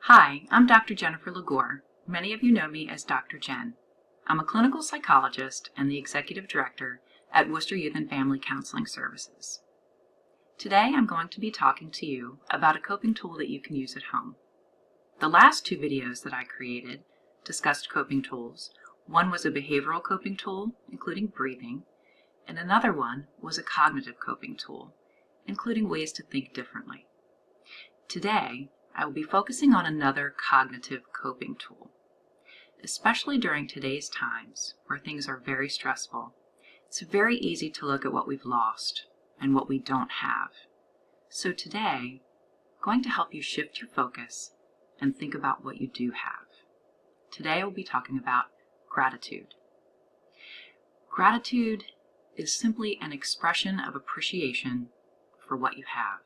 Hi, I'm Dr. Jennifer Legore. Many of you know me as Dr. Jen. I'm a clinical psychologist and the executive director at Worcester Youth and Family Counseling Services. Today I'm going to be talking to you about a coping tool that you can use at home. The last two videos that I created discussed coping tools. One was a behavioral coping tool, including breathing, and another one was a cognitive coping tool, including ways to think differently. Today, I will be focusing on another cognitive coping tool. Especially during today's times where things are very stressful, it's very easy to look at what we've lost and what we don't have. So today, I'm going to help you shift your focus and think about what you do have. Today, we'll be talking about gratitude. Gratitude is simply an expression of appreciation for what you have.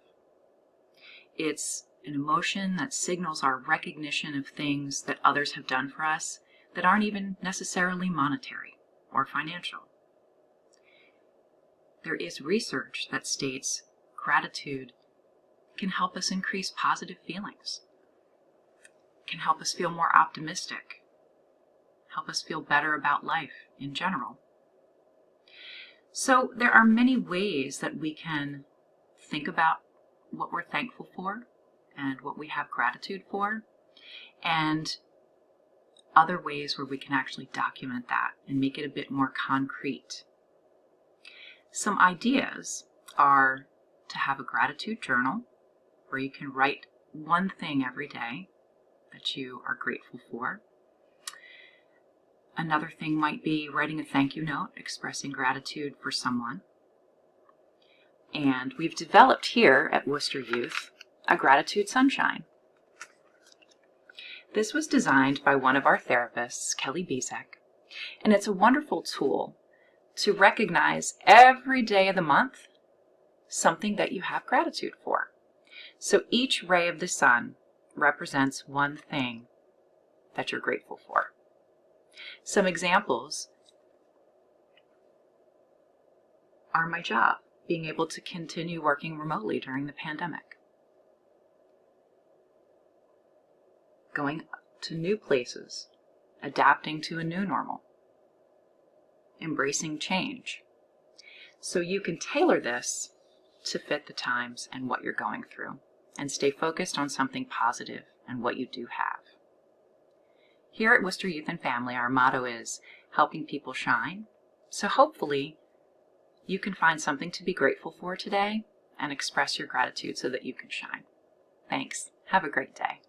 It's an emotion that signals our recognition of things that others have done for us that aren't even necessarily monetary or financial. There is research that states gratitude can help us increase positive feelings, can help us feel more optimistic, help us feel better about life in general. So there are many ways that we can think about what we're thankful for and what we have gratitude for, and other ways where we can actually document that and make it a bit more concrete. Some ideas are to have a gratitude journal where you can write one thing every day that you are grateful for. Another thing might be writing a thank you note expressing gratitude for someone. And we've developed here at Worcester Youth a gratitude sunshine. This was designed by one of our therapists, Kelly Bezek, and it's a wonderful tool to recognize every day of the month something that you have gratitude for. So each ray of the sun represents one thing that you're grateful for. Some examples are my job, being able to continue working remotely during the pandemic, going to new places, adapting to a new normal, embracing change. So you can tailor this to fit the times and what you're going through, and stay focused on something positive and what you do have. Here at Worcester Youth and Family, our motto is helping people shine. So hopefully you can find something to be grateful for today and express your gratitude so that you can shine. Thanks. Have a great day.